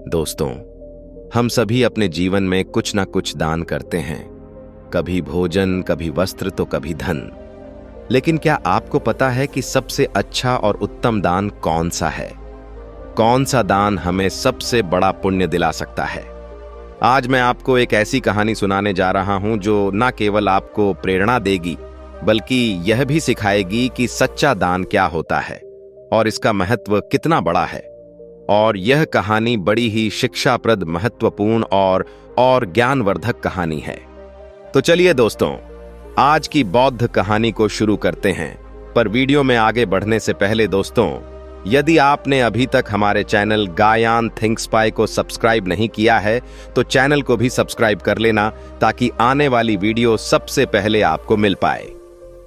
दोस्तों, हम सभी अपने जीवन में कुछ ना कुछ दान करते हैं। कभी भोजन, कभी वस्त्र, तो कभी धन। लेकिन क्या आपको पता है कि सबसे अच्छा और उत्तम दान कौन सा है? कौन सा दान हमें सबसे बड़ा पुण्य दिला सकता है? आज मैं आपको एक ऐसी कहानी सुनाने जा रहा हूं जो न केवल आपको प्रेरणा देगी, बल्कि यह भी सिखाएगी कि सच्चा दान क्या होता है और इसका महत्व कितना बड़ा है। और यह कहानी बड़ी ही शिक्षाप्रद, महत्वपूर्ण और ज्ञानवर्धक कहानी है। तो चलिए दोस्तों, आज की बौद्ध कहानी को शुरू करते हैं। पर वीडियो में आगे बढ़ने से पहले दोस्तों, यदि आपने अभी तक हमारे चैनल गायान थिंकस्पाई को सब्सक्राइब नहीं किया है तो चैनल को भी सब्सक्राइब कर लेना, ताकि आने वाली वीडियो सबसे पहले आपको मिल पाए।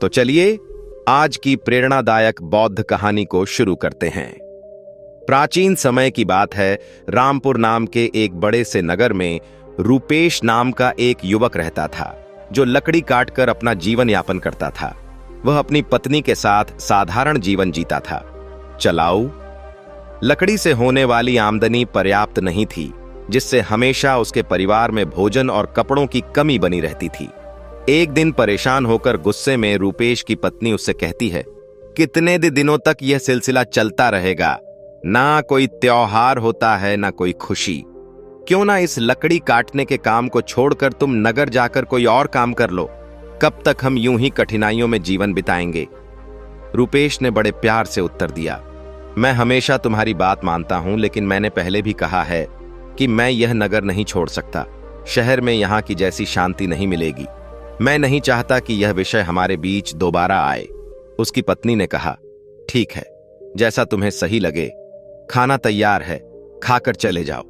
तो चलिए आज की प्रेरणादायक बौद्ध कहानी को शुरू करते हैं। प्राचीन समय की बात है। रामपुर नाम के एक बड़े से नगर में रूपेश नाम का एक युवक रहता था, जो लकड़ी काटकर अपना जीवन यापन करता था। वह अपनी पत्नी के साथ साधारण जीवन जीता था। चलाऊ लकड़ी से होने वाली आमदनी पर्याप्त नहीं थी, जिससे हमेशा उसके परिवार में भोजन और कपड़ों की कमी बनी रहती थी। एक दिन परेशान होकर गुस्से में रूपेश की पत्नी उससे कहती है, कितने दिनों तक यह सिलसिला चलता रहेगा? ना कोई त्योहार होता है, ना कोई खुशी। क्यों ना इस लकड़ी काटने के काम को छोड़कर तुम नगर जाकर कोई और काम कर लो? कब तक हम यूं ही कठिनाइयों में जीवन बिताएंगे? रूपेश ने बड़े प्यार से उत्तर दिया, मैं हमेशा तुम्हारी बात मानता हूं, लेकिन मैंने पहले भी कहा है कि मैं यह नगर नहीं छोड़ सकता। शहर में यहां की जैसी शांति नहीं मिलेगी। मैं नहीं चाहता कि यह विषय हमारे बीच दोबारा आए। उसकी पत्नी ने कहा, ठीक है, जैसा तुम्हें सही लगे। खाना तैयार है, खाकर चले जाओ।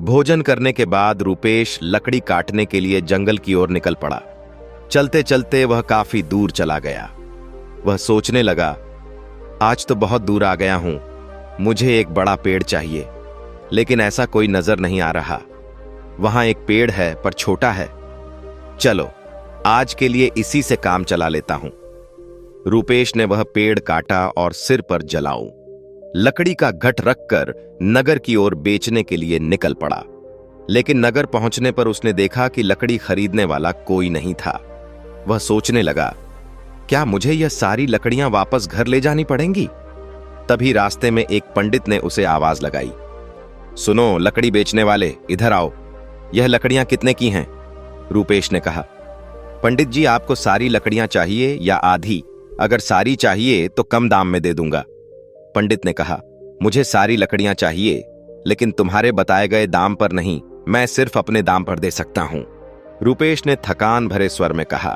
भोजन करने के बाद रूपेश लकड़ी काटने के लिए जंगल की ओर निकल पड़ा। चलते चलते वह काफी दूर चला गया। वह सोचने लगा, आज तो बहुत दूर आ गया हूं, मुझे एक बड़ा पेड़ चाहिए, लेकिन ऐसा कोई नजर नहीं आ रहा। वहां एक पेड़ है, पर छोटा है। चलो, आज के लिए इसी से काम चला लेता हूं। रूपेश ने वह पेड़ काटा और सिर पर जलाऊं लकड़ी का घट रखकर नगर की ओर बेचने के लिए निकल पड़ा। लेकिन नगर पहुंचने पर उसने देखा कि लकड़ी खरीदने वाला कोई नहीं था। वह सोचने लगा, क्या मुझे यह सारी लकड़ियां वापस घर ले जानी पड़ेंगी? तभी रास्ते में एक पंडित ने उसे आवाज लगाई, सुनो लकड़ी बेचने वाले, इधर आओ। यह लकड़ियां कितने की हैं? रूपेश ने कहा, पंडित जी, आपको सारी लकड़ियां चाहिए या आधी? अगर सारी चाहिए तो कम दाम में दे दूंगा। पंडित ने कहा, मुझे सारी लकड़ियां चाहिए, लेकिन तुम्हारे बताए गए दाम पर नहीं, मैं सिर्फ अपने दाम पर दे सकता हूं। रूपेश ने थकान भरे स्वर में कहा,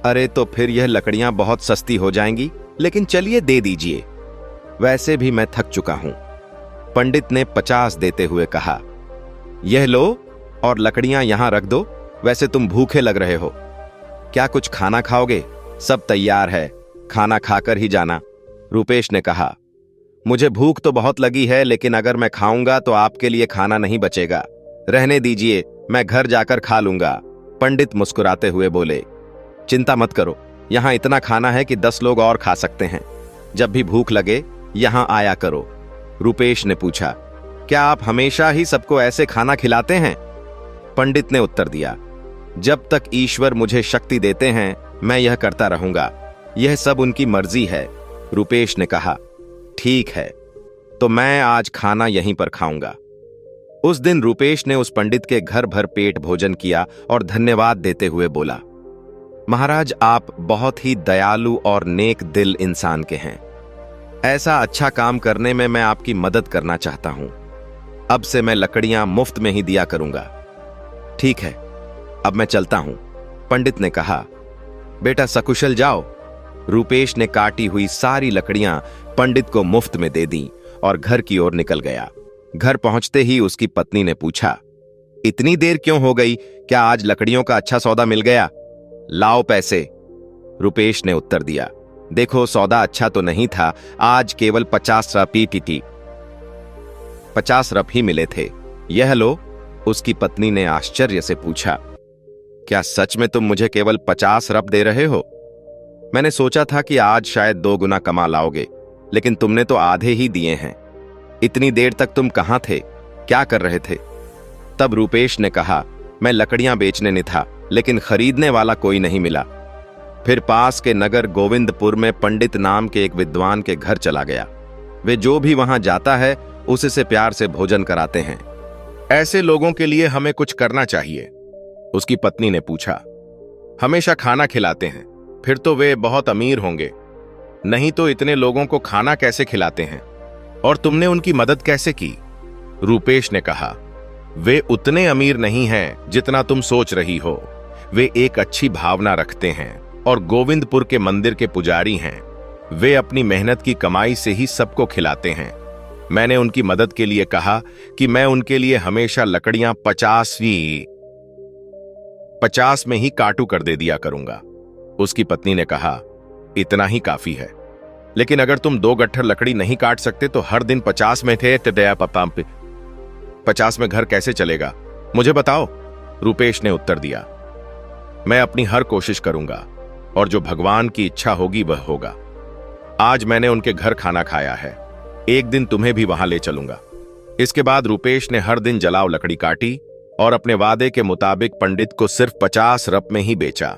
अरे तो फिर यह लकड़ियां बहुत सस्ती हो जाएंगी, लेकिन चलिए दे दीजिए, वैसे भी मैं थक चुका हूं। पंडित ने 50 देते हुए कहा, यह लो और लकड़ियां यहां रख दो। वैसे तुम भूखे लग रहे हो, क्या कुछ खाना खाओगे? सब तैयार है, खाना खाकर ही जाना। रूपेश ने कहा, मुझे भूख तो बहुत लगी है, लेकिन अगर मैं खाऊंगा तो आपके लिए खाना नहीं बचेगा। रहने दीजिए, मैं घर जाकर खा लूंगा। पंडित मुस्कुराते हुए बोले, चिंता मत करो, यहां इतना खाना है कि 10 लोग और खा सकते हैं। जब भी भूख लगे यहां आया करो। रूपेश ने पूछा, क्या आप हमेशा ही सबको ऐसे खाना खिलाते हैं? पंडित ने उत्तर दिया, जब तक ईश्वर मुझे शक्ति देते हैं मैं यह करता रहूंगा। यह सब उनकी मर्जी है। रूपेश ने कहा, ठीक है, तो मैं आज खाना यहीं पर खाऊंगा। उस दिन रूपेश ने उस पंडित के घर भर पेट भोजन किया और धन्यवाद देते हुए बोला, महाराज, आप बहुत ही दयालु और नेक दिल इंसान के हैं। ऐसा अच्छा काम करने में मैं आपकी मदद करना चाहता हूं। अब से मैं लकड़ियां मुफ्त में ही दिया करूंगा। ठीक है, अब मैं चलता हूं। पंडित ने कहा, बेटा सकुशल जाओ। रूपेश ने काटी हुई सारी लकड़ियां पंडित को मुफ्त में दे दी और घर की ओर निकल गया। घर पहुंचते ही उसकी पत्नी ने पूछा, इतनी देर क्यों हो गई? क्या आज लकड़ियों का अच्छा सौदा मिल गया? लाओ पैसे। रूपेश ने उत्तर दिया, देखो सौदा अच्छा तो नहीं था, आज केवल 50 रप ही मिले थे। यह लो। उसकी पत्नी ने आश्चर्य से पूछा, क्या सच में तुम मुझे केवल 50 रप दे रहे हो? मैंने सोचा था कि आज शायद 2 गुना कमा लाओगे, लेकिन तुमने तो आधे ही दिए हैं। इतनी देर तक तुम कहां थे? क्या कर रहे थे? तब रूपेश ने कहा, मैं लकड़ियां बेचने नहीं था, लेकिन खरीदने वाला कोई नहीं मिला। फिर पास के नगर गोविंदपुर में पंडित नाम के एक विद्वान के घर चला गया। वे जो भी वहां जाता है उसी से प्यार से भोजन कराते हैं। ऐसे लोगों के लिए हमें कुछ करना चाहिए, उसकी पत्नी ने पूछा। हमेशा खाना खिलाते हैं, फिर तो वे बहुत अमीर होंगे। नहीं तो इतने लोगों को खाना कैसे खिलाते हैं? और तुमने उनकी मदद कैसे की? रूपेश ने कहा, वे उतने अमीर नहीं हैं जितना तुम सोच रही हो। वे एक अच्छी भावना रखते हैं और गोविंदपुर के मंदिर के पुजारी हैं। वे अपनी मेहनत की कमाई से ही सबको खिलाते हैं। मैंने उनकी मदद के लिए कहा कि मैं उनके लिए हमेशा लकड़ियां 50 में ही काटू कर दे दिया करूंगा। उसकी पत्नी ने कहा, इतना ही काफी है, लेकिन अगर तुम 2 गट्ठर लकड़ी नहीं काट सकते तो हर दिन 50 में थे 50 में घर कैसे चलेगा? मुझे बताओ, रूपेश ने उत्तर दिया। मैं अपनी हर कोशिश करूंगा और जो भगवान की इच्छा होगी वह होगा। आज मैंने उनके घर खाना खाया है, एक दिन तुम्हें भी वहां ले चलूंगा। इसके बाद रूपेश ने हर दिन जलाव लकड़ी काटी और अपने वादे के मुताबिक पंडित को सिर्फ 50 रप में ही बेचा।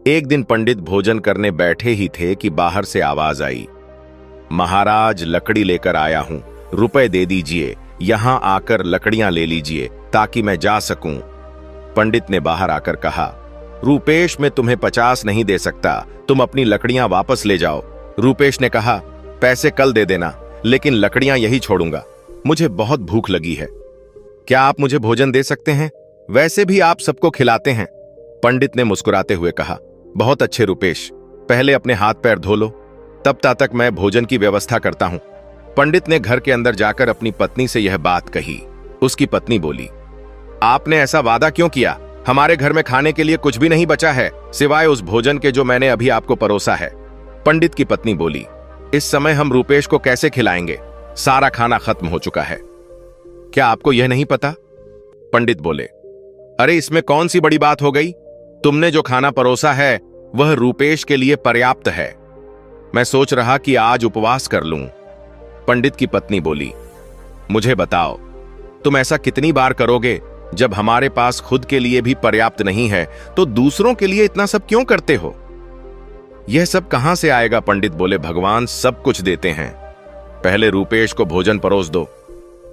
एक दिन पंडित भोजन करने बैठे ही थे कि बाहर से आवाज आई, महाराज लकड़ी लेकर आया हूं, रुपए दे दीजिए, यहां आकर लकड़ियां ले लीजिए ताकि मैं जा सकूं। पंडित ने बाहर आकर कहा, रूपेश मैं तुम्हें 50 नहीं दे सकता, तुम अपनी लकड़ियां वापस ले जाओ। रूपेश ने कहा, पैसे कल दे देना, लेकिन लकड़ियां यही छोड़ूंगा, मुझे बहुत भूख लगी है। क्या आप मुझे भोजन दे सकते हैं? वैसे भी आप सबको खिलाते हैं। पंडित ने मुस्कुराते हुए कहा, बहुत अच्छे रूपेश, पहले अपने हाथ पैर धो लो, तब तक मैं भोजन की व्यवस्था करता हूं। पंडित ने घर के अंदर जाकर अपनी पत्नी से यह बात कही। उसकी पत्नी बोली, आपने ऐसा वादा क्यों किया? हमारे घर में खाने के लिए कुछ भी नहीं बचा है सिवाय उस भोजन के जो मैंने अभी आपको परोसा है। पंडित की पत्नी बोली, इस समय हम रूपेश को कैसे खिलाएंगे? सारा खाना खत्म हो चुका है। क्या आपको यह नहीं पता? पंडित बोले, अरे इसमें कौन सी बड़ी बात हो गई? तुमने जो खाना परोसा है वह रूपेश के लिए पर्याप्त है। मैं सोच रहा कि आज उपवास कर लूं। पंडित की पत्नी बोली, मुझे बताओ, तुम ऐसा कितनी बार करोगे? जब हमारे पास खुद के लिए भी पर्याप्त नहीं है तो दूसरों के लिए इतना सब क्यों करते हो? यह सब कहां से आएगा? पंडित बोले, भगवान सब कुछ देते हैं, पहले रूपेश को भोजन परोस दो।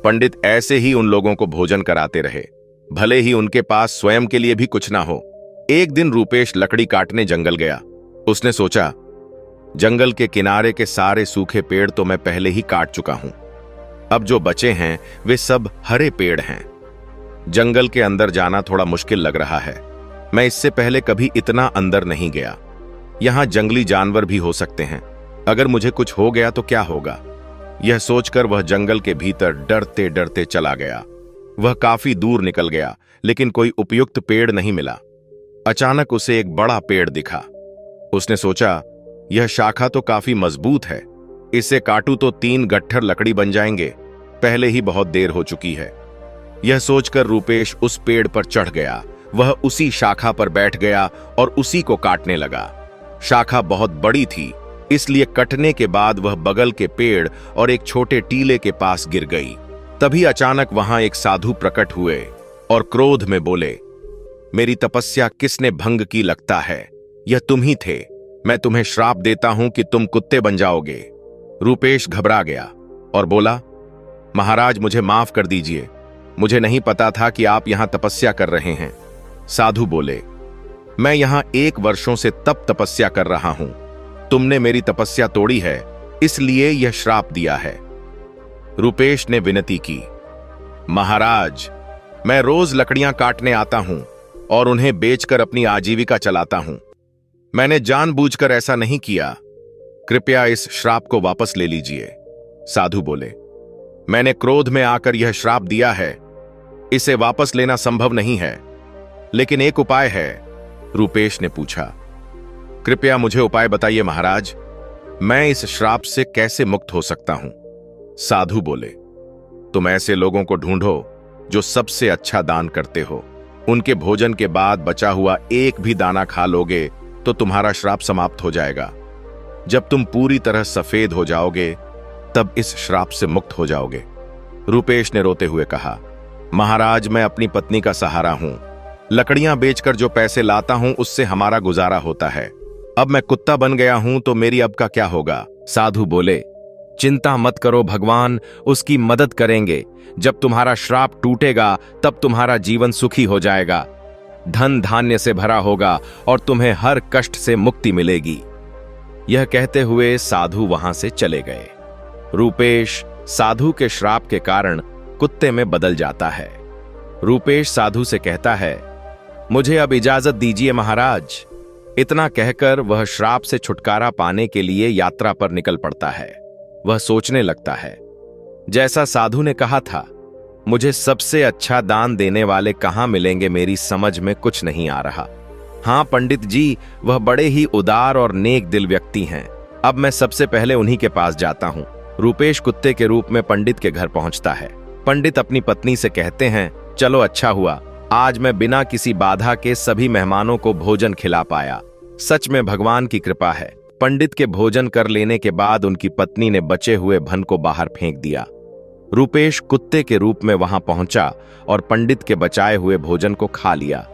पंडित ऐसे ही उन लोगों को भोजन कराते रहे, भले ही उनके पास स्वयं के लिए भी कुछ ना हो। एक दिन रूपेश लकड़ी काटने जंगल गया। उसने सोचा, जंगल के किनारे के सारे सूखे पेड़ तो मैं पहले ही काट चुका हूं, अब जो बचे हैं वे सब हरे पेड़ हैं। जंगल के अंदर जाना थोड़ा मुश्किल लग रहा है, मैं इससे पहले कभी इतना अंदर नहीं गया। यहां जंगली जानवर भी हो सकते हैं, अगर मुझे कुछ हो गया तो क्या होगा? यह सोचकर वह जंगल के भीतर डरते डरते चला गया। वह काफी दूर निकल गया, लेकिन कोई उपयुक्त पेड़ नहीं मिला। अचानक उसे एक बड़ा पेड़ दिखा। उसने सोचा, यह शाखा तो काफी मजबूत है, इसे काटूं तो 3 गट्ठर लकड़ी बन जाएंगे, पहले ही बहुत देर हो चुकी है। यह सोचकर रूपेश उस पेड़ पर चढ़ गया। वह उसी शाखा पर बैठ गया और उसी को काटने लगा। शाखा बहुत बड़ी थी, इसलिए कटने के बाद वह बगल के पेड़ और एक छोटे टीले के पास गिर गई। तभी अचानक वहां एक साधु प्रकट हुए और क्रोध में बोले, मेरी तपस्या किसने भंग की लगता है? यह तुम ही थे। मैं तुम्हें श्राप देता हूं कि तुम कुत्ते बन जाओगे। रूपेश घबरा गया और बोला, महाराज मुझे माफ कर दीजिए, मुझे नहीं पता था कि आप यहां तपस्या कर रहे हैं। साधु बोले, मैं यहां 1 वर्षों से तप तपस्या कर रहा हूं, तुमने मेरी तपस्या तोड़ी है, इसलिए यह श्राप दिया है। रूपेश ने विनती की, महाराज मैं रोज लकड़ियां काटने आता हूं और उन्हें बेचकर अपनी आजीविका चलाता हूं, मैंने जानबूझकर ऐसा नहीं किया, कृपया इस श्राप को वापस ले लीजिए। साधु बोले, मैंने क्रोध में आकर यह श्राप दिया है, इसे वापस लेना संभव नहीं है, लेकिन एक उपाय है। रूपेश ने पूछा, कृपया मुझे उपाय बताइए महाराज, मैं इस श्राप से कैसे मुक्त हो सकता हूं? साधु बोले, तुम ऐसे लोगों को ढूंढो जो सबसे अच्छा दान करते हो, उनके भोजन के बाद बचा हुआ एक भी दाना खा लोगे तो तुम्हारा श्राप समाप्त हो जाएगा। जब तुम पूरी तरह सफेद हो जाओगे तब इस श्राप से मुक्त हो जाओगे। रूपेश ने रोते हुए कहा, महाराज, मैं अपनी पत्नी का सहारा हूं। लकड़ियां बेचकर जो पैसे लाता हूं उससे हमारा गुजारा होता है। अब मैं कुत्ता बन गया हूं तो मेरी अब का क्या होगा? साधु बोले, चिंता मत करो, भगवान उसकी मदद करेंगे। जब तुम्हारा श्राप टूटेगा तब तुम्हारा जीवन सुखी हो जाएगा, धन धान्य से भरा होगा और तुम्हें हर कष्ट से मुक्ति मिलेगी। यह कहते हुए साधु वहां से चले गए। रूपेश साधु के श्राप के कारण कुत्ते में बदल जाता है। रूपेश साधु से कहता है, मुझे अब इजाजत दीजिए महाराज। इतना कहकर वह श्राप से छुटकारा पाने के लिए यात्रा पर निकल पड़ता है। वह सोचने लगता है, जैसा साधु ने कहा था, मुझे सबसे अच्छा दान देने वाले कहां मिलेंगे, मेरी समझ में कुछ नहीं आ रहा। हाँ पंडित जी, वह बड़े ही उदार और नेक दिल व्यक्ति हैं। अब मैं सबसे पहले उन्हीं के पास जाता हूं। रूपेश कुत्ते के रूप में पंडित के घर पहुंचता है। पंडित अपनी पत्नी से कहते हैं, चलो अच्छा हुआ, आज मैं बिना किसी बाधा के सभी मेहमानों को भोजन खिला पाया। सच में भगवान की कृपा है। पंडित के भोजन कर लेने के बाद उनकी पत्नी ने बचे हुए धन को बाहर फेंक दिया। रूपेश कुत्ते के रूप में वहां पहुंचा और पंडित के बचाए हुए भोजन को खा लिया।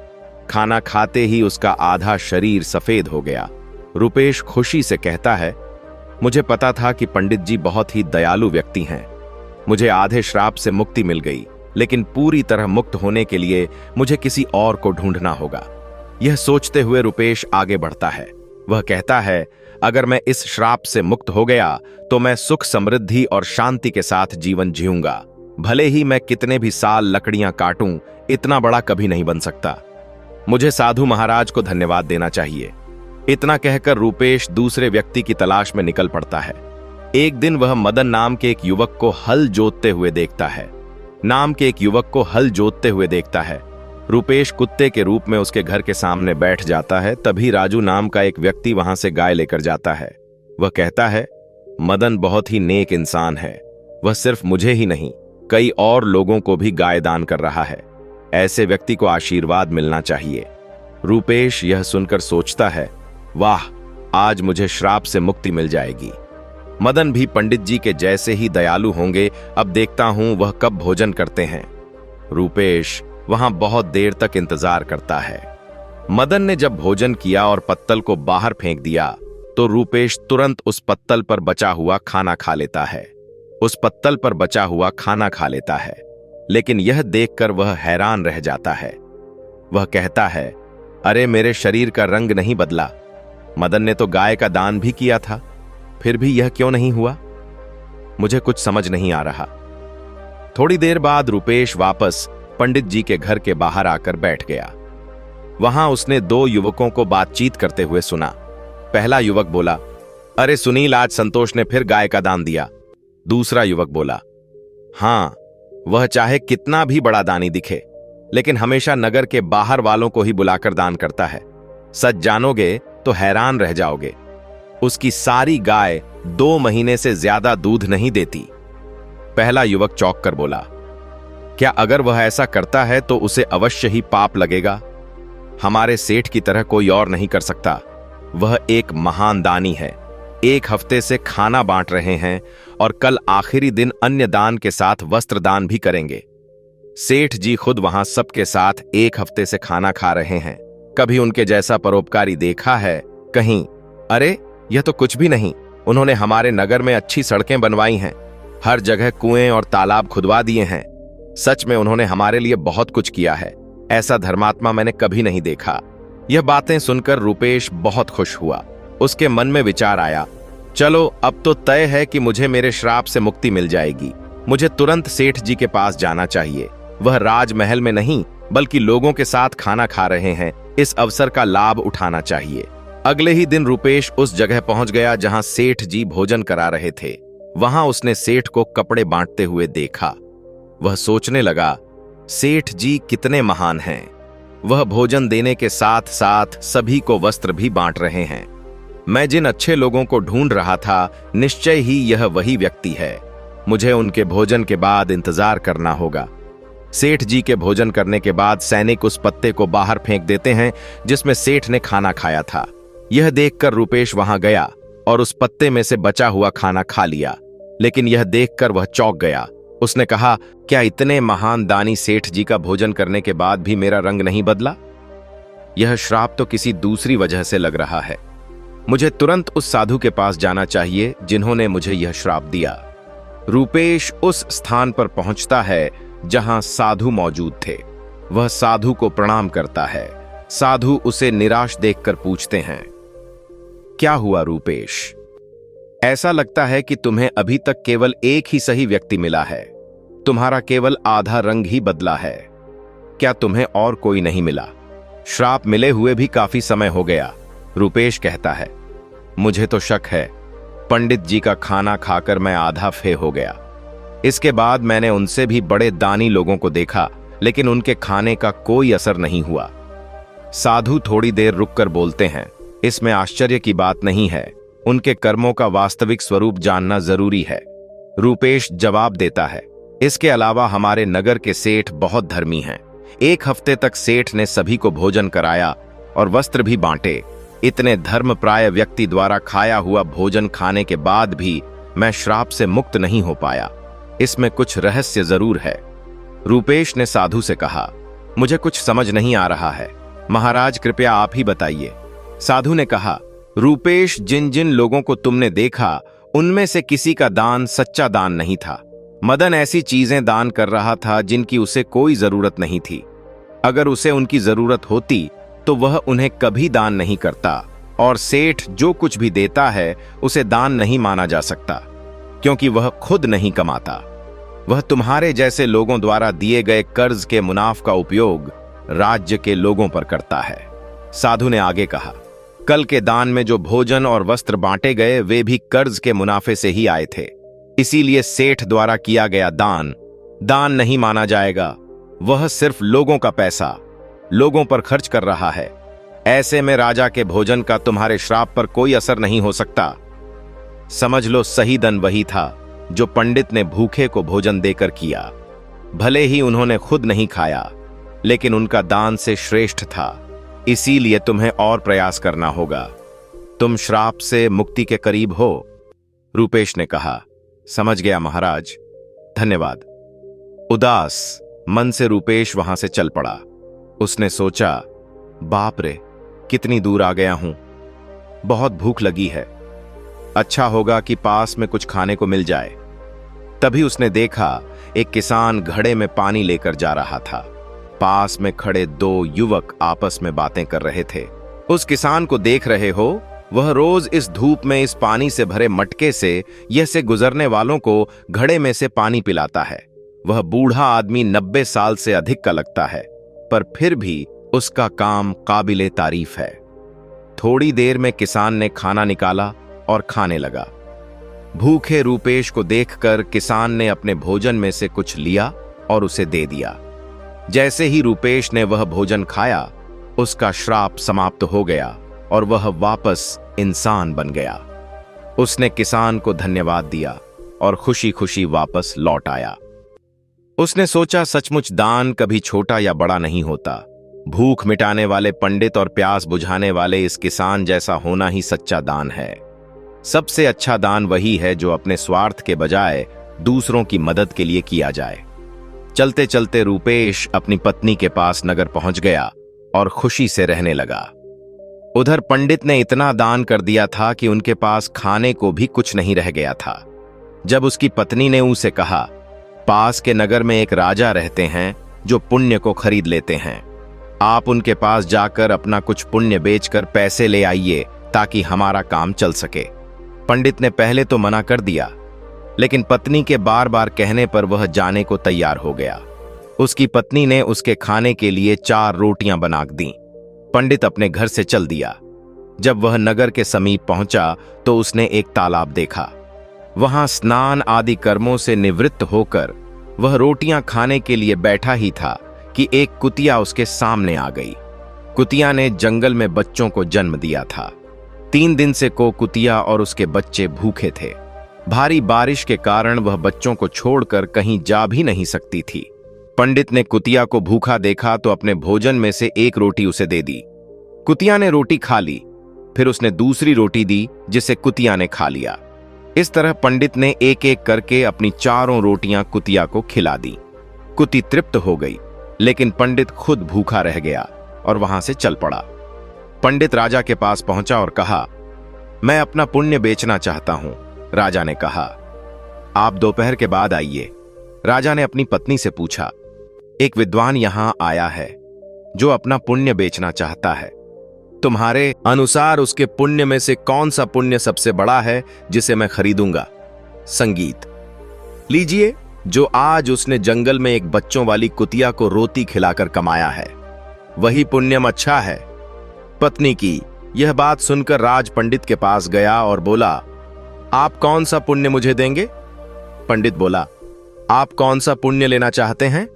खाना खाते ही उसका आधा शरीर सफेद हो गया। रूपेश खुशी से कहता है, मुझे पता था कि पंडित जी बहुत ही दयालु व्यक्ति हैं। मुझे आधे श्राप से मुक्ति मिल गई, लेकिन पूरी तरह मुक्त होने के लिए मुझे किसी और को ढूंढना होगा। यह सोचते हुए रूपेश आगे बढ़ता है। वह कहता है, अगर मैं इस श्राप से मुक्त हो गया तो मैं सुख समृद्धि और शांति के साथ जीवन जीऊंगा। भले ही मैं कितने भी साल लकड़ियां काटूं, इतना बड़ा कभी नहीं बन सकता। मुझे साधु महाराज को धन्यवाद देना चाहिए। इतना कहकर रूपेश दूसरे व्यक्ति की तलाश में निकल पड़ता है। एक दिन वह मदन नाम के एक युवक को हल जोतते हुए देखता है। रूपेश कुत्ते के रूप में उसके घर के सामने बैठ जाता है। तभी राजू नाम का एक व्यक्ति वहां से गाय लेकर जाता है। वह कहता है, मदन बहुत ही नेक इंसान है। वह सिर्फ मुझे ही नहीं, कई और लोगों को भी गाय दान कर रहा है। ऐसे व्यक्ति को आशीर्वाद मिलना चाहिए। रूपेश यह सुनकर सोचता है, वाह, आज मुझे श्राप से मुक्ति मिल जाएगी। मदन भी पंडित जी के जैसे ही दयालु होंगे। अब देखता हूं वह कब भोजन करते हैं। रूपेश वहां बहुत देर तक इंतजार करता है। मदन ने जब भोजन किया और पत्तल को बाहर फेंक दिया तो रूपेश तुरंत उस पत्तल पर बचा हुआ खाना खा लेता है। लेकिन यह देखकर वह हैरान रह जाता है। वह कहता है, अरे मेरे शरीर का रंग नहीं बदला। मदन ने तो गाय का दान भी किया था, फिर भी यह क्यों नहीं हुआ? मुझे कुछ समझ नहीं आ रहा। थोड़ी देर बाद रूपेश वापस पंडित जी के घर के बाहर आकर बैठ गया। वहां उसने दो युवकों को बातचीत करते हुए सुना। पहला युवक बोला, अरे सुनील, आज संतोष ने फिर गाय का दान दिया। दूसरा युवक बोला, हाँ, वह चाहे कितना भी बड़ा दानी दिखे, लेकिन हमेशा नगर के बाहर वालों को ही बुलाकर दान करता है। सच जानोगे तो हैरान रह जाओगे। उसकी सारी गाय 2 महीने से ज्यादा दूध नहीं देती। पहला युवक चौंक कर बोला, क्या अगर वह ऐसा करता है तो उसे अवश्य ही पाप लगेगा। हमारे सेठ की तरह कोई और नहीं कर सकता। वह एक महान दानी है। 1 हफ्ते से खाना बांट रहे हैं और कल आखिरी दिन अन्य दान के साथ वस्त्र दान भी करेंगे। सेठ जी खुद वहां सबके साथ 1 हफ्ते से खाना खा रहे हैं। कभी उनके जैसा परोपकारी देखा है? कहीं। अरे यह तो कुछ भी नहीं। उन्होंने हमारे नगर में अच्छी सड़कें बनवाई हैं, हर जगह कुएं और तालाब खुदवा दिए हैं। सच में उन्होंने हमारे लिए बहुत कुछ किया है। ऐसा धर्मात्मा मैंने कभी नहीं देखा। यह बातें सुनकर रूपेश बहुत खुश हुआ। उसके मन में विचार आया, चलो अब तो तय है कि मुझे मेरे श्राप से मुक्ति मिल जाएगी। मुझे तुरंत सेठ जी के पास जाना चाहिए। वह राजमहल में नहीं बल्कि लोगों के साथ खाना खा रहे हैं। इस अवसर का लाभ उठाना चाहिए। अगले ही दिन रूपेश उस जगह पहुंच गया जहां सेठ जी भोजन करा रहे थे। वहां उसने सेठ को कपड़े बांटते हुए देखा। वह सोचने लगा, सेठ जी कितने महान हैं। वह भोजन देने के साथ साथ सभी को वस्त्र भी बांट रहे हैं। मैं जिन अच्छे लोगों को ढूंढ रहा था, निश्चय ही यह वही व्यक्ति है। मुझे उनके भोजन के बाद इंतजार करना होगा। सेठ जी के भोजन करने के बाद सैनिक उस पत्ते को बाहर फेंक देते हैं जिसमें सेठ ने खाना खाया था। यह देखकर रूपेश वहां गया और उस पत्ते में से बचा हुआ खाना खा लिया। लेकिन यह देखकर वह चौंक गया। उसने कहा, क्या इतने महान दानी सेठ जी का भोजन करने के बाद भी मेरा रंग नहीं बदला? यह श्राप तो किसी दूसरी वजह से लग रहा है। मुझे तुरंत उस साधु के पास जाना चाहिए जिन्होंने मुझे यह श्राप दिया। रूपेश उस स्थान पर पहुंचता है जहां साधु मौजूद थे। वह साधु को प्रणाम करता है। साधु उसे निराश देखकर पूछते हैं, क्या हुआ रूपेश? ऐसा लगता है कि तुम्हें अभी तक केवल एक ही सही व्यक्ति मिला है। तुम्हारा केवल आधा रंग ही बदला है। क्या तुम्हें और कोई नहीं मिला? श्राप मिले हुए भी काफी समय हो गया। रूपेश कहता है, मुझे तो शक है। पंडित जी का खाना खाकर मैं आधा फे हो गया। इसके बाद मैंने उनसे भी बड़े दानी लोगों को देखा, लेकिन उनके खाने का कोई असर नहीं हुआ। साधु थोड़ी देर रुककर बोलते हैं, इसमें आश्चर्य की बात नहीं है। उनके कर्मों का वास्तविक स्वरूप जानना जरूरी है। रूपेश जवाब देता है, इसके अलावा हमारे नगर के सेठ बहुत धर्मी हैं। एक हफ्ते तक सेठ ने सभी को भोजन कराया और वस्त्र भी बांटे। इतने धर्मप्राय व्यक्ति द्वारा खाया हुआ भोजन खाने के बाद भी मैं श्राप से मुक्त नहीं हो पाया। इसमें कुछ रहस्य जरूर है। रूपेश ने साधु से कहा, मुझे कुछ समझ नहीं आ रहा है। महाराज कृपया आप ही बताइए। साधु ने कहा, रूपेश, जिन जिन लोगों को तुमने देखा उनमें से किसी का दान सच्चा दान नहीं था। मदन ऐसी चीजें दान कर रहा था जिनकी उसे कोई जरूरत नहीं थी। अगर उसे उनकी जरूरत होती तो वह उन्हें कभी दान नहीं करता, और सेठ जो कुछ भी देता है उसे दान नहीं माना जा सकता, क्योंकि वह खुद नहीं कमाता। वह तुम्हारे जैसे लोगों द्वारा दिए गए कर्ज के मुनाफ का उपयोग राज्य के लोगों पर करता है। साधु ने आगे कहा, कल के दान में जो भोजन और वस्त्र बांटे गए वे भी कर्ज के मुनाफे से ही आए थे। इसीलिए सेठ द्वारा किया गया दान दान नहीं माना जाएगा। वह सिर्फ लोगों का पैसा लोगों पर खर्च कर रहा है। ऐसे में राजा के भोजन का तुम्हारे श्राप पर कोई असर नहीं हो सकता। समझ लो, सही दन वही था जो पंडित ने भूखे को भोजन देकर किया। भले ही उन्होंने खुद नहीं खाया, लेकिन उनका दान से श्रेष्ठ था। इसीलिए तुम्हें और प्रयास करना होगा। तुम श्राप से मुक्ति के करीब हो। रूपेश ने कहा, समझ गया महाराज, धन्यवाद। उदास मन से रूपेश वहां से चल पड़ा। उसने सोचा, बाप रे, कितनी दूर आ गया हूं। बहुत भूख लगी है। अच्छा होगा कि पास में कुछ खाने को मिल जाए। तभी उसने देखा एक किसान घड़े में पानी लेकर जा रहा था। पास में खड़े दो युवक आपस में बातें कर रहे थे। उस किसान को देख रहे हो? वह रोज इस धूप में इस पानी से भरे मटके से यह से गुजरने वालों को घड़े में से पानी पिलाता है। वह बूढ़ा आदमी 90 साल से अधिक का लगता है, पर फिर भी उसका काम काबिले तारीफ है। थोड़ी देर में किसान ने खाना निकाला और खाने लगा। भूखे रूपेश को देखकर किसान ने अपने भोजन में से कुछ लिया और उसे दे दिया। जैसे ही रूपेश ने वह भोजन खाया, उसका श्राप समाप्त हो गया और वह वापस इंसान बन गया। उसने किसान को धन्यवाद दिया और खुशी खुशी वापस लौट आया। उसने सोचा, सचमुच दान कभी छोटा या बड़ा नहीं होता। भूख मिटाने वाले पंडित और प्यास बुझाने वाले इस किसान जैसा होना ही सच्चा दान है। सबसे अच्छा दान वही है जो अपने स्वार्थ के बजाय दूसरों की मदद के लिए किया जाए। चलते चलते रूपेश अपनी पत्नी के पास नगर पहुंच गया और खुशी से रहने लगा। उधर पंडित ने इतना दान कर दिया था कि उनके पास खाने को भी कुछ नहीं रह गया था। जब उसकी पत्नी ने उसे कहा, पास के नगर में एक राजा रहते हैं जो पुण्य को खरीद लेते हैं। आप उनके पास जाकर अपना कुछ पुण्य बेचकर पैसे ले आइए ताकि हमारा काम चल सके। पंडित ने पहले तो मना कर दिया, लेकिन पत्नी के बार बार कहने पर वह जाने को तैयार हो गया। उसकी पत्नी ने उसके खाने के लिए 4 रोटियां बना दी। पंडित अपने घर से चल दिया। जब वह नगर के समीप पहुंचा तो उसने एक तालाब देखा। वहां स्नान आदि कर्मों से निवृत्त होकर वह रोटियां खाने के लिए बैठा ही था कि एक कुतिया उसके सामने आ गई। कुतिया ने जंगल में बच्चों को जन्म दिया था। 3 दिन से कुतिया और उसके बच्चे भूखे थे। भारी बारिश के कारण वह बच्चों को छोड़कर कहीं जा भी नहीं सकती थी। पंडित ने कुतिया को भूखा देखा तो अपने भोजन में से एक रोटी उसे दे दी। कुतिया ने रोटी खा ली। फिर उसने दूसरी रोटी दी जिसे कुतिया ने खा लिया। इस तरह पंडित ने एक एक करके अपनी चारों रोटियां कुतिया को खिला दी। कुती तृप्त हो गई, लेकिन पंडित खुद भूखा रह गया और वहां से चल पड़ा। पंडित राजा के पास पहुंचा और कहा, मैं अपना पुण्य बेचना चाहता हूं। राजा ने कहा, आप दोपहर के बाद आइए। राजा ने अपनी पत्नी से पूछा, एक विद्वान यहां आया है जो अपना पुण्य बेचना चाहता है। तुम्हारे अनुसार उसके पुण्य में से कौन सा पुण्य सबसे बड़ा है जिसे मैं खरीदूंगा? संगीत। लीजिए, जो आज उसने जंगल में एक बच्चों वाली कुतिया को रोटी खिलाकर कमाया है, वही पुण्यम अच्छा है। पत्नी की यह बात सुनकर राज पंडित के पास गया और बोला, आप कौन सा पुण्य मुझे देंगे? पंडित बोला, आप कौन सा पुण्य लेना चाहते हैं?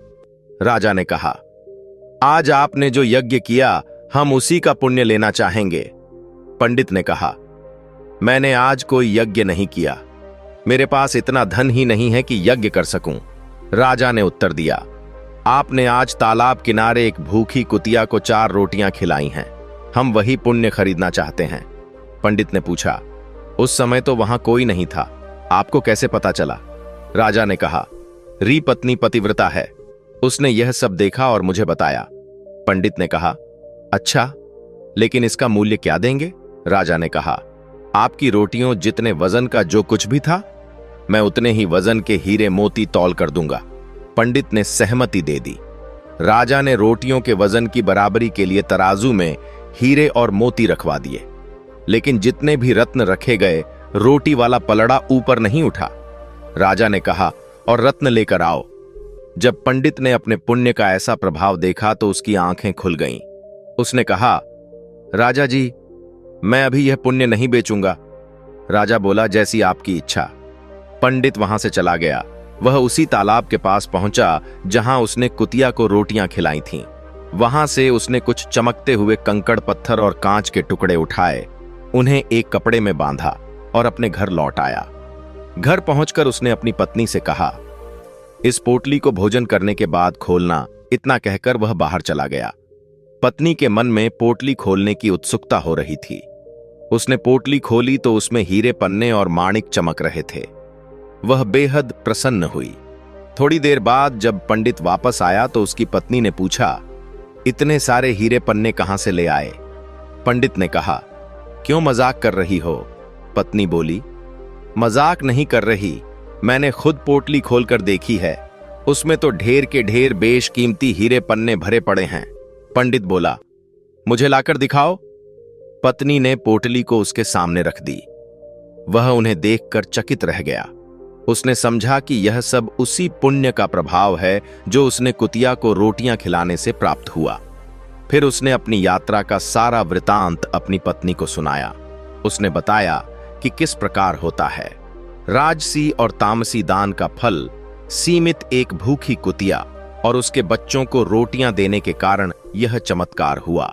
राजा ने कहा, आज आपने जो यज्ञ किया, हम उसी का पुण्य लेना चाहेंगे। पंडित ने कहा, मैंने आज कोई यज्ञ नहीं किया, मेरे पास इतना धन ही नहीं है कि यज्ञ कर सकूं। राजा ने उत्तर दिया, आपने आज तालाब किनारे एक भूखी कुतिया को 4 रोटियां खिलाई हैं, हम वही पुण्य खरीदना चाहते हैं। पंडित ने पूछा, उस समय तो वहां कोई नहीं था, आपको कैसे पता चला? राजा ने कहा, री पत्नी पतिव्रता है, उसने यह सब देखा और मुझे बताया। पंडित ने कहा, अच्छा, लेकिन इसका मूल्य क्या देंगे? राजा ने कहा, आपकी रोटियों जितने वजन का जो कुछ भी था, मैं उतने ही वजन के हीरे मोती तौल कर दूंगा। पंडित ने सहमति दे दी। राजा ने रोटियों के वजन की बराबरी के लिए तराजू में हीरे और मोती रखवा दिए, लेकिन जितने भी रत्न रखे गए, रोटी वाला पलड़ा ऊपर नहीं उठा। राजा ने कहा, और रत्न लेकर आओ। जब पंडित ने अपने पुण्य का ऐसा प्रभाव देखा तो उसकी आंखें खुल गईं। उसने कहा, राजा जी, मैं अभी यह पुण्य नहीं बेचूंगा। राजा बोला, जैसी आपकी इच्छा। पंडित वहां से चला गया। वह उसी तालाब के पास पहुंचा जहां उसने कुतिया को रोटियां खिलाई थीं। वहां से उसने कुछ चमकते हुए कंकड़ पत्थर और कांच के टुकड़े उठाए, उन्हें एक कपड़े में बांधा और अपने घर लौट आया। घर पहुंचकर उसने अपनी पत्नी से कहा, इस पोटली को भोजन करने के बाद खोलना। इतना कहकर वह बाहर चला गया। पत्नी के मन में पोटली खोलने की उत्सुकता हो रही थी। उसने पोटली खोली तो उसमें हीरे पन्ने और माणिक चमक रहे थे। वह बेहद प्रसन्न हुई। थोड़ी देर बाद जब पंडित वापस आया तो उसकी पत्नी ने पूछा, इतने सारे हीरे पन्ने कहां से ले आए? पंडित ने कहा, क्यों मजाक कर रही हो? पत्नी बोली, मजाक नहीं कर रही, मैंने खुद पोटली खोलकर देखी है, उसमें तो ढेर के ढेर बेशकीमती हीरे पन्ने भरे पड़े हैं। पंडित बोला, मुझे लाकर दिखाओ। पत्नी ने पोटली को उसके सामने रख दी। वह उन्हें देखकर चकित रह गया। उसने समझा कि यह सब उसी पुण्य का प्रभाव है जो उसने कुतिया को रोटियां खिलाने से प्राप्त हुआ। फिर उसने अपनी यात्रा का सारा वृतांत अपनी पत्नी को सुनाया। उसने बताया कि किस प्रकार होता है। राजसी और तामसी दान का फल सीमित एक भूखी कुतिया और उसके बच्चों को रोटियां देने के कारण यह चमत्कार हुआ।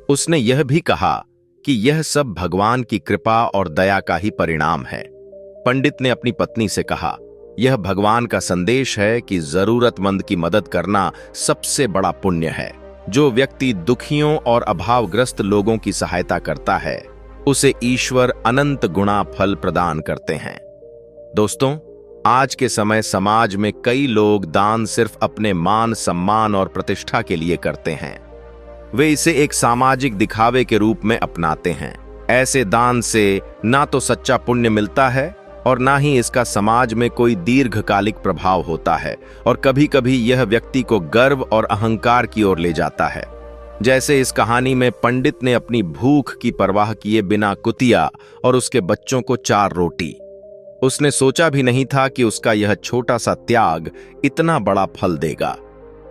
उसने यह भी कहा कि यह सब भगवान की कृपा और दया का ही परिणाम है। पंडित ने अपनी पत्नी से कहा, यह भगवान का संदेश है कि जरूरतमंद की मदद करना सबसे बड़ा पुण्य है। जो व्यक्ति दुखियों और अभावग्रस्त लोगों की सहायता करता है, उसे ईश्वर अनंत गुणा फल प्रदान करते हैं। दोस्तों, आज के समय समाज में कई लोग दान सिर्फ अपने मान सम्मान और प्रतिष्ठा के लिए करते हैं। वे इसे एक सामाजिक दिखावे के रूप में अपनाते हैं। ऐसे दान से ना तो सच्चा पुण्य मिलता है और ना ही इसका समाज में कोई दीर्घकालिक प्रभाव होता है, और कभी-कभी यह व्यक्ति को गर्व और अहंकार की ओर ले जाता है। जैसे इस कहानी में पंडित ने अपनी भूख की परवाह किए बिना कुतिया और उसके बच्चों को 4 रोटी। उसने सोचा भी नहीं था कि उसका यह छोटा सा त्याग इतना बड़ा फल देगा।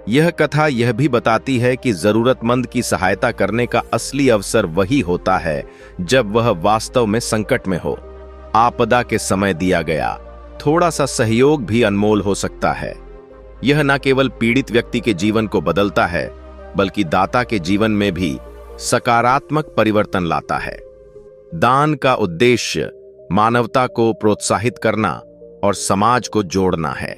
यह कथा यह भी बताती है कि जरूरतमंद की सहायता करने का असली अवसर वही होता है जब वह वास्तव में संकट में हो। आपदा के समय दिया गया थोड़ा सा सहयोग भी अनमोल हो सकता है। यह न केवल पीड़ित व्यक्ति के जीवन को बदलता है, बल्कि दाता के जीवन में भी सकारात्मक परिवर्तन लाता है। दान का उद्देश्य मानवता को प्रोत्साहित करना और समाज को जोड़ना है।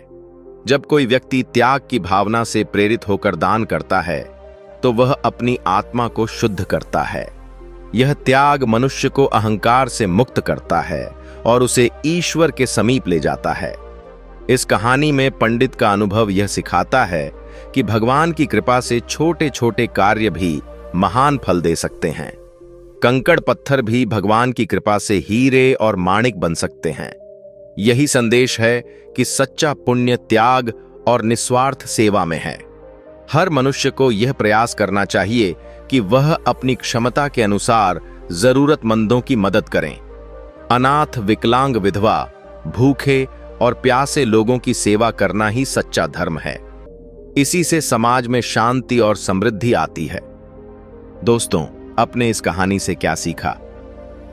जब कोई व्यक्ति त्याग की भावना से प्रेरित होकर दान करता है, तो वह अपनी आत्मा को शुद्ध करता है। यह त्याग मनुष्य को अहंकार से मुक्त करता है और उसे ईश्वर के समीप ले जाता है। इस कहानी में पंडित का अनुभव यह सिखाता है कि भगवान की कृपा से छोटे छोटे कार्य भी महान फल दे सकते हैं। कंकड़ पत्थर भी भगवान की कृपा से हीरे और माणिक बन सकते हैं। यही संदेश है कि सच्चा पुण्य त्याग और निस्वार्थ सेवा में है। हर मनुष्य को यह प्रयास करना चाहिए कि वह अपनी क्षमता के अनुसार जरूरतमंदों की मदद करें। अनाथ, विकलांग, विधवा, भूखे और प्यासे लोगों की सेवा करना ही सच्चा धर्म है। इसी से समाज में शांति और समृद्धि आती है। दोस्तों, आपने इस कहानी से क्या सीखा?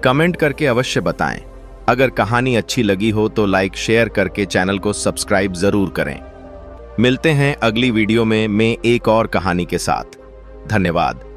कमेंट करके अवश्य बताएं। अगर कहानी अच्छी लगी हो तो लाइक शेयर करके चैनल को सब्सक्राइब जरूर करें। मिलते हैं अगली वीडियो में एक और कहानी के साथ। धन्यवाद।